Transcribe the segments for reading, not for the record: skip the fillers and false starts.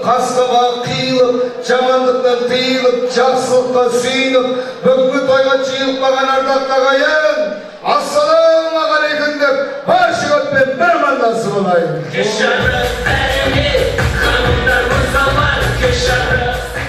қасқаға қиылып, жамандықтан тыйылып, жақсылыққа сүйініп, бүгінгі тойға жиылып қалған ардақты ағайын, ассалаумағалейкум деп баршылықпен бір амандасып алайын.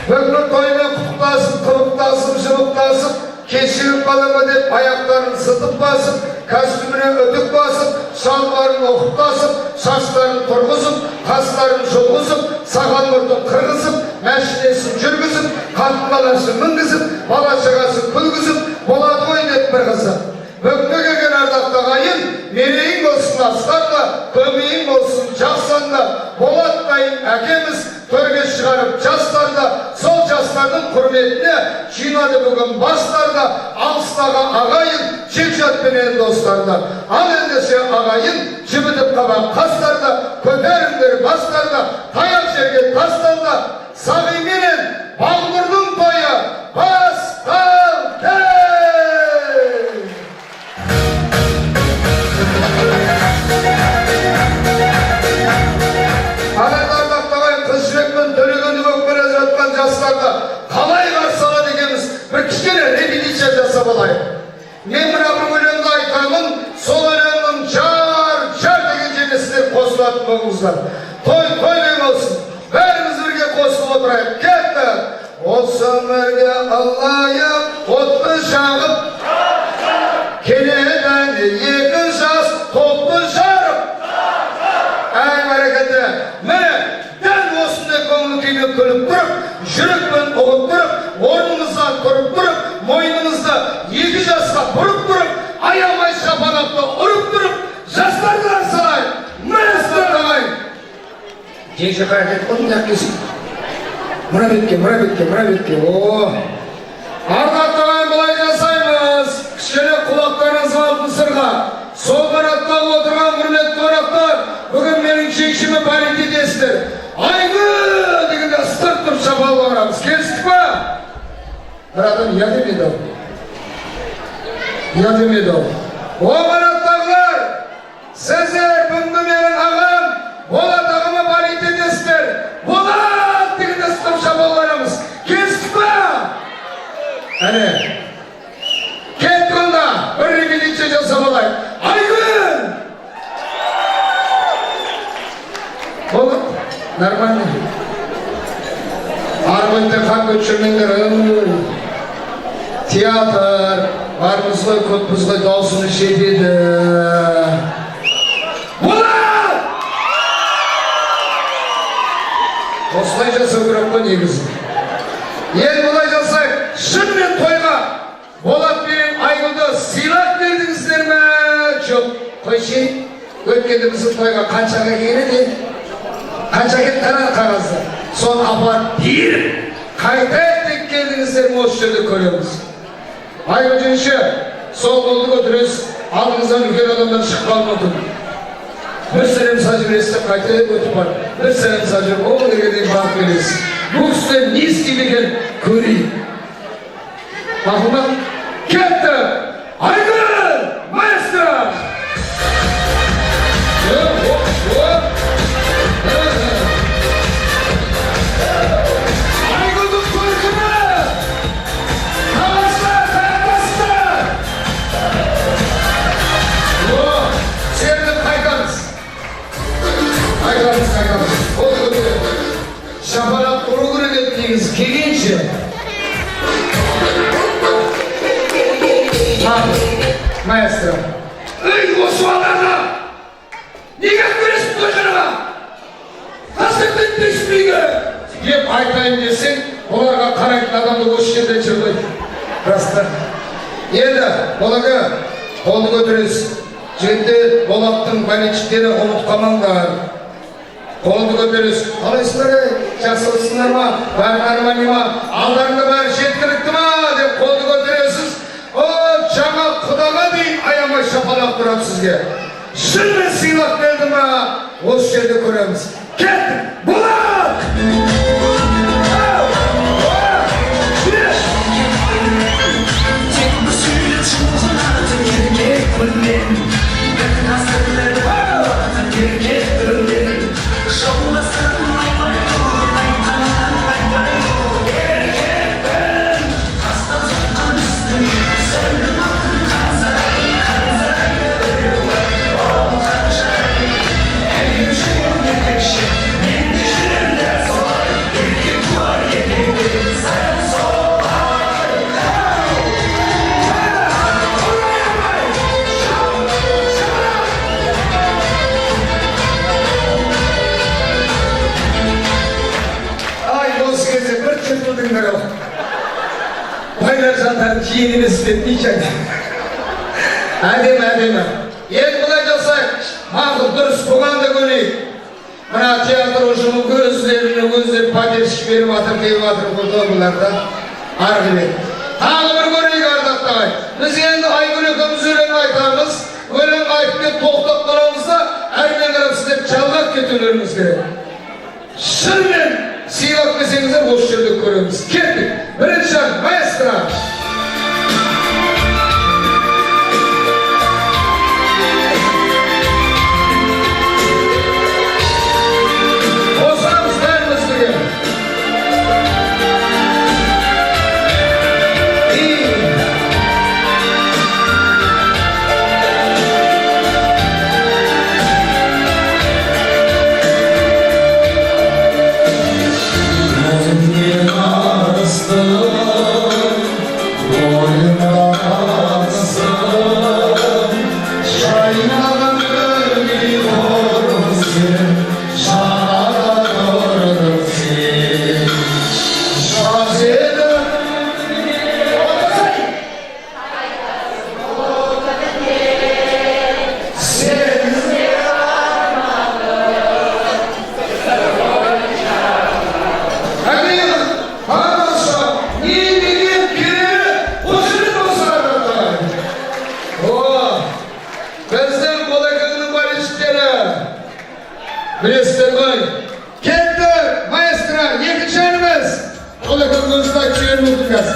Бүгінгі тоймен құттықтасып, қылықтасып, жылықтасып, кешігіп қалама деп аяқтарын сытып басып, костюміне өтік басып, шалбарын оқып басып, шаштарын тұрғызып, қастарын жұлғызып, сақал-мұртын қырғызып, мәшинесін жүргізіп, қатын-баласын мінгізіп, бала-шағасын күлгізіп, болады ғой деп бір қызып. Бүгінгі келген ардақты ағайын, мерейің болсын астарда, көмейің болсын жақсанда, болаттай әкеміз төрге шығарып жастарда, сол жастардың құрметіне жинады бүгін бастарда, алыстағы ағайын, жекжатпенен достарда. Ал ендеше ағайын, жібітіп қабақ қастарда, көтеріңдер бастарда, таяқ жерге тастарда, сағименен балғырдың тойы басталды! Жастарды қалай қарсы алады екенбіз, бір кішкене репетиция жасап алайық. Мен мына бір өлеңді айтамын, сол өлеңнің жар деген жеріне сіздер қосылатын болыңыздар. Той болсын, бәріміз бірге қосылып отырайық. Кетті! Осы өмірге алайық, отты жағып, келеден екі жас топты жарып. Әй бәрекеті, міне дәл осындай көңіл күймен күліп тұрып, жүрекпен ұғып тұрып, орнымыздан тұрып тұрып, мойнымызды екі жасқа бұрып тұрып, аямай шапалақты ұрып тұрып, жастарды қарсылайық, мәстер ағайын. Жекше қаракет қойын әкесін. Мұра бетке. Ардақты ағайын бұлай жасаймыз. Кішкене құлақтарыңызға алтын сырға. Сол қаратта отырған құрметті қонақтар, бүгін менің шекшіме пәрет етесіздер. Айғы дегенде ыстырып тұрып шапалға барамыз. Келістік па? Бір адам ұят емеді ол. О қараттағылар, сіздер бүгінгі менің ағам, Болат ағама пәрет етесіздер. Болат дегенде ыстырып шапалға барамыз. Келістік па? Әне, кеттік онда, бір репетиция жасап алайық. Айгүн! Болат, нормально. Армайды қан көтшірмендер, театр, бармыз ғой, көппіз ғой, даусыны жетеді. Болат! Осылай жасау керек қой негізі. Ел бұлай жасайық, шынмен тойға Болат пен Айгүлді сыйлап бердіңіздер ме? Жоқ, қойшы, өткенде біздің тойға қаншаға келеді? Қанша кетті қағазды? Соны апарып беріп, қайта еттек келдіңіздер ме осы жерде көреміз. Айгүл жеңше, сол қолды көтересіз, алдыңыздан үлкен адамдар шықпалып отыр. Бір сәлем сажыр естіп қайта өтіп бар. Бір сәлем сажыр, ол дегенде барып келесіз. Бұл кісілер не істейді екен көрейік. Мақұлда, кетті! Айгүл! Маэстро! Айгүлдің көркіні! Қағаздар, қаяқтасыздар! Серді қайтамыз. Ол көтереді. Шапалақ ұру керек еттіңіз, келгенше. Маэстро. Ей, осы балаларда! Неге көресің тойғанаға? Тастықтың түспейге! Деп айтайын десең, оларға қарайтын адамды осы жерде жүрмейді. Растар. Енді, оларға қолды көтересіз. Жерде Болаттың бәлетшіктері ұмытқамаңдар. Қолды көтересіз. Қалайсыздар ей? Жақсылысыңдар ма? Бәрі армани ма? Алдарында бәрі жеткілікті ма? Деп қолды көтересіз. О, жаңа құдаға дейін аямай шапалақ тұрады сізге. Шынмен сыйлап берді ма? Осы жерде көреміз. Кеттік! Болат! merhaba. Baylar jantar kiyinini istetmeyecek. Әдемі. Енді бұлай жасайық. Мақұл, дұрыс, бұған да көнейік. Мына театр ұжымы өздері поддержка беріп жатыр, деп жатыр бұларда. Арғы бет. Тағы бір көрейік ардақты ағай. Біз енді Айгүл екеуміз өлең айтамыз. Өлең айтып кеп тоқтап қаламыз да, әрмен қарап сіздер жалғап кетулеріңіз керек. Шынымен сыйлап келсеңіздер осы жерде көреміз. Кеттік. Бірінші маэстро. Білесіздер ғой, кетті маэстро, екінші әніміз. Ол екеумізді айтып өтіңіз.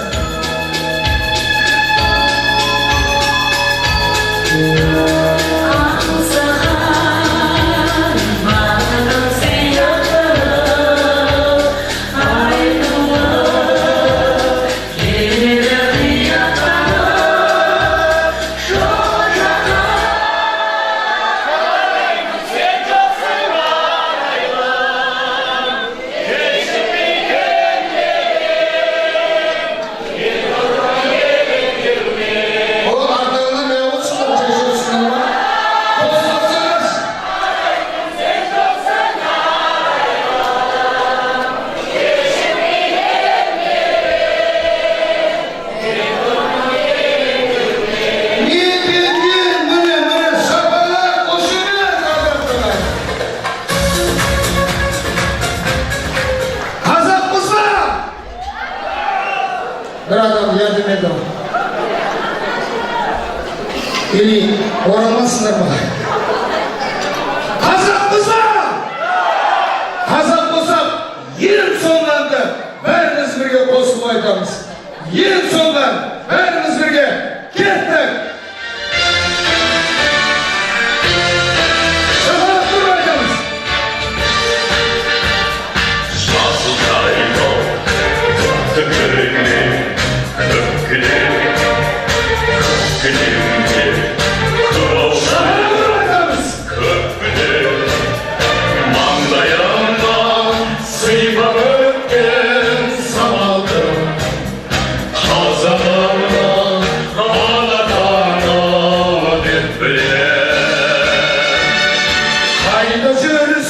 Bir adam yardım edin. Eli oramazsınlar mı? Hazap mısın? Yıl sonlandı. Veriniz birge koşup aytamız. Yıl sonlan. Veriniz birge. Gittik. Şafarak dur aytamız. Şahsı kaybo. Tıkırını. Haydi